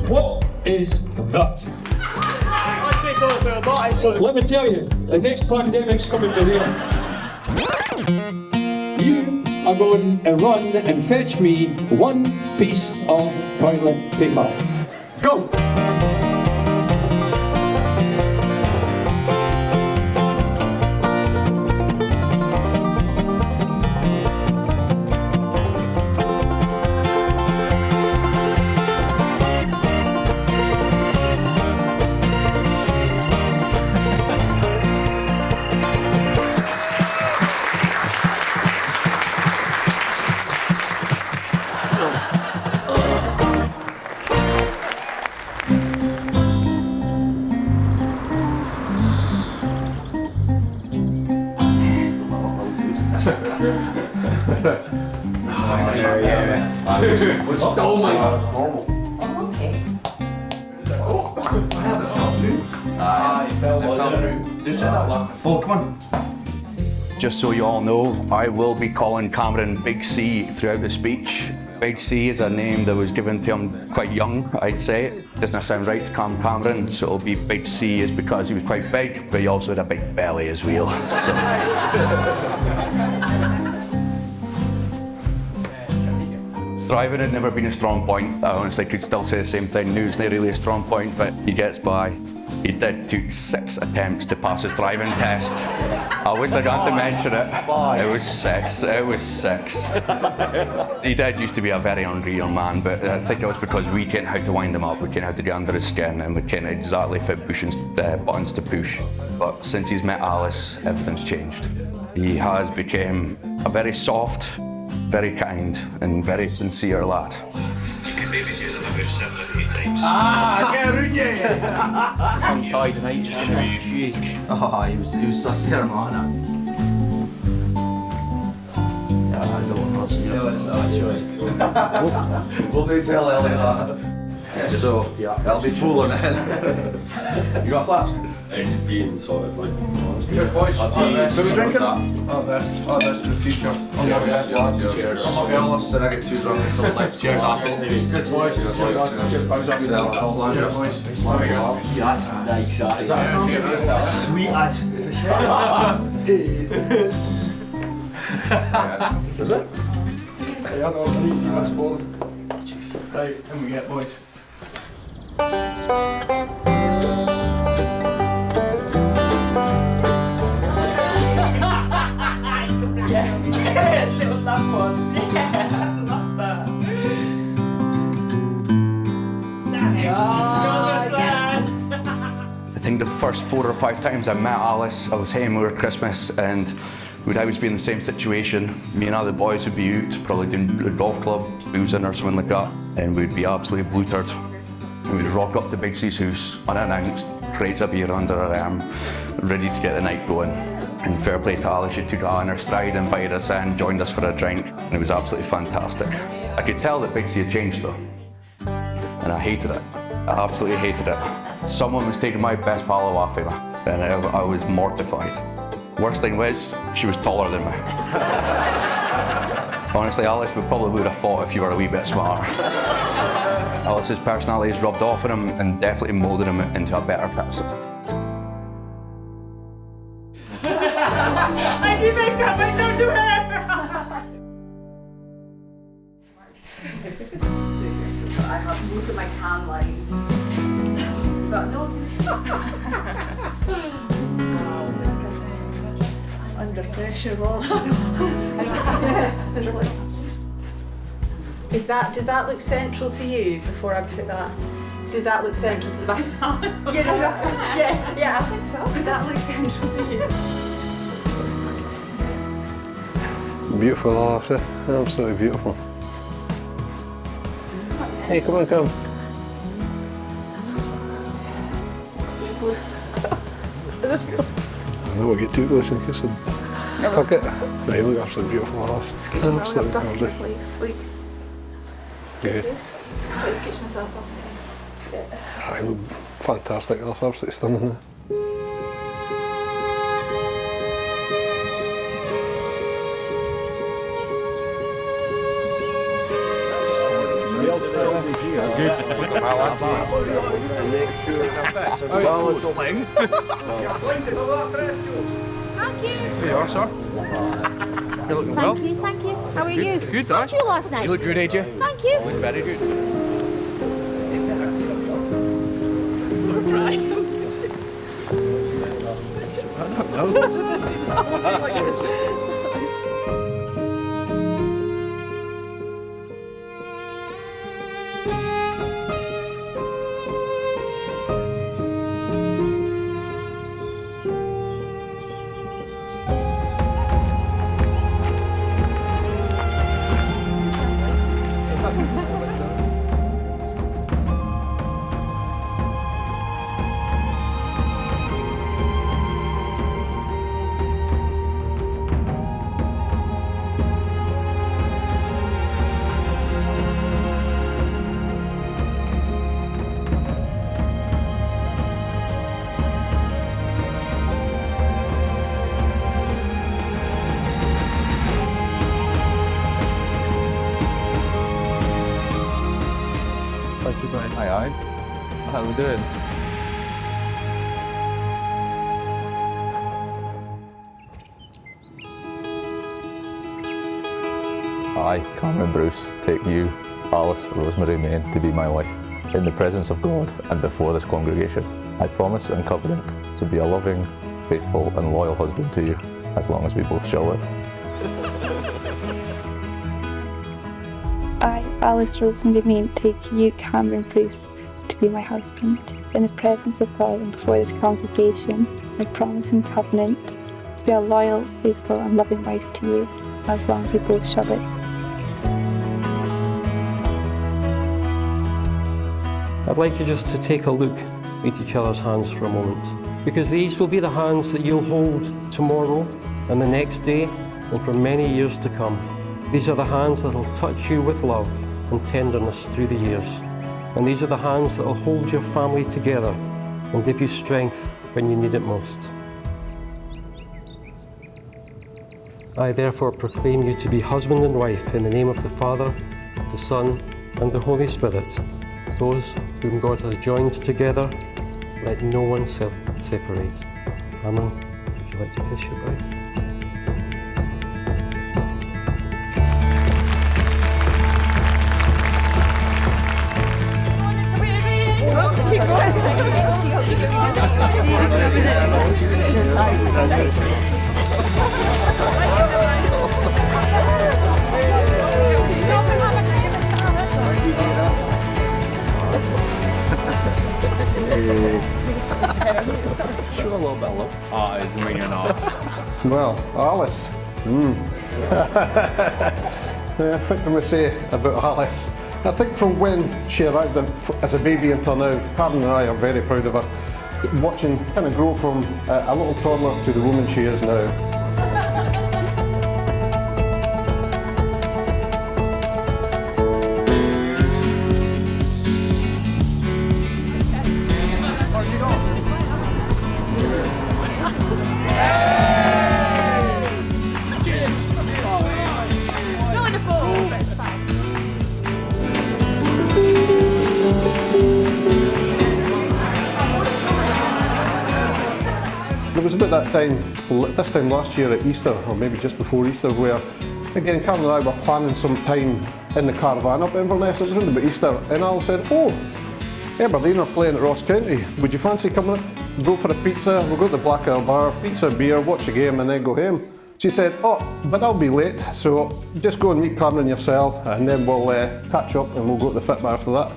What is that? Let me tell you, the next pandemic's coming for here. You are going to run and fetch me one piece of toilet paper. Go! Oh my god. Oh, okay. Oh, come on. Just so you all know, I will be calling Cameron Big C throughout the speech. Big C is a name that was given to him quite young, I'd say. Doesn't sound right to call him Cameron, so it'll be Big C is because he was quite big, but he also had a big belly as well. So. Driving had never been a strong point. I honestly could still say the same thing. Now it's not really a strong point, but he gets by. He did took 6 attempts to pass his driving test. I wish I got to mention it. It was 6. It was 6. He did used to be a very unreal man, but I think it was because we knew how to wind him up, we knew how to get under his skin, and we knew exactly fit buttons to push. But since he's met Alice, everything's changed. He has become a very soft, very kind, and very sincere lad. You can maybe do them about 7 or 8 times. Get around you! I'm tired tonight, just in a shake. Oh, he was a ceremony. I don't know, We'll do tell Ellie that. Yeah, so, I'll be fooling in. You got flaps? It's being sort of like... Cheers, boys. Do we drink it? Oh, this for the future. I'm not Cheers. I'm not jealous. Did I get too drunk until next Cheers, Harpist. Cheers, boys. Cheers, boys. Cheers, boys. There we go. That's nice, that Is that sweet as it's a shit. Is it? Yeah, no, it's neat. That's boring. Right, in we get, boys. Little love ones. Yeah, love that. Damn it. I think the first 4 or 5 times I met Alice, I was home over Christmas, and we'd always be in the same situation. Me and other boys would be out, probably doing a golf club, boozing or something like that, and we'd be absolutely blutered. And we'd rock up to Big C's house unannounced, crates of beer under our arm, ready to get the night going. And fair play to Alice, she took it on her stride, invited us in, joined us for a drink, and it was absolutely fantastic. I could tell that Big C had changed though, and I hated it. I absolutely hated it. Someone was taking my best pal away from me, and I was mortified. Worst thing was, she was taller than me. Honestly, Alice would have fought if you were a wee bit smarter. Alice's personality has rubbed off on him and definitely moulded him into a better person. I do makeup, I don't do hair. I have to look at my tan lines. But no. Under pressure, all Does that look central to you before I put that? Does that look central to the back? Yeah, I think so. Does that look central to you? Beautiful, Alice. Absolutely beautiful. Hey, come on, come. I don't want to get too close and kiss him. Tuck it. No, you look absolutely beautiful, Alice. Absolutely gorgeous. Please. Good. Let's sketch myself up. I look fantastic, Alice. Absolutely stunning. Thank you. There you are, sir. You're looking well. Thank you. How are you? Good, How did you last night? You look good, AJ. Thank you. Look very good. Stop crying. I don't know. Hi. How we doing? I, Cameron Bruce, take you, Alice Rosemary Main, to be my wife. In the presence of God and before this congregation, I promise and covenant to be a loving, faithful and loyal husband to you, as long as we both shall live. I, Alice Rosemary Main, take you, Cameron Bruce, to be my husband. In the presence of God and before this congregation, I promise and covenant to be a loyal, faithful and loving wife to you, as long as we both shall live. I'd like you just to take a look at each other's hands for a moment, because these will be the hands that you'll hold tomorrow and the next day and for many years to come. These are the hands that will touch you with love and tenderness through the years. And these are the hands that will hold your family together and give you strength when you need it most. I therefore proclaim you to be husband and wife in the name of the Father, the Son, and the Holy Spirit. Those whom God has joined together, let no one separate. Cameron, would you like to kiss your bride? Show a little bit of love. Oh, it's when you're not. Well, Alice. I think I'm going to say about Alice. I think from when she arrived as a baby until now, Karen and I are very proud of her. Watching kind of grow from a little toddler to the woman she is now. There was about that time, this time last year at Easter, or maybe just before Easter, where, again, Karen and I were planning some time in the caravan up Inverness. It was around about Easter, and Al said, "Oh, Aberdeen are playing at Ross County. Would you fancy coming up? Go for a pizza, we'll go to the Black Isle Bar, pizza, beer, watch a game, and then go home." She said, "Oh, but I'll be late, so just go and meet Cameron yourself, and then we'll catch up and we'll go to the fit bar after that."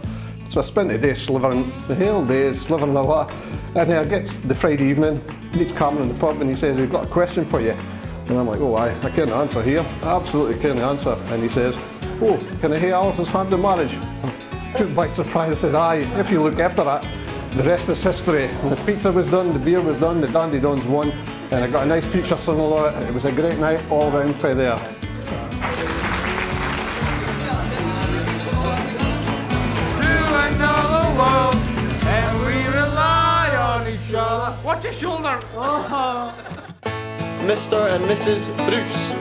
So I spent the day slivering, the whole day slivering a lot, and I get the Friday evening, meets Cameron in the pub, and he says, "He's got a question for you." And I'm like, "Oh, I can't answer here. I absolutely can't answer." And he says, "Oh, can I hear Alice's hand in marriage?" I took by surprise. I said, "Aye, if you look after that, the rest is history." The pizza was done, the beer was done, the Dandy Dons won, and I got a nice future son-in-law. It was a great night all round for there. And we rely on each other. Watch your shoulder. Mr. and Mrs. Bruce.